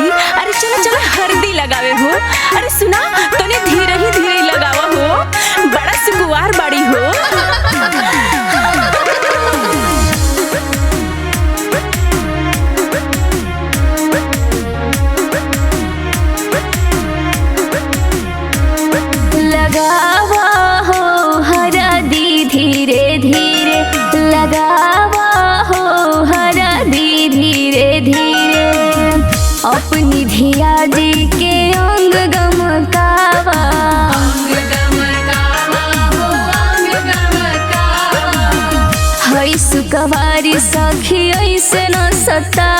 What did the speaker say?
हल्दी, अरे चलो चलो हल्दी लगावे हो। अरे सुना तने धीरे ही लगावा हो, बड़ा सुकुवार बाड़ी हो। लगावा हो हल्दी धीरे धीरे, लगावा हो हल्दी धीरे धीरे, अपनी धिया जी के अंग गमकावा। हई सुकवारी सखी ऐसे न सता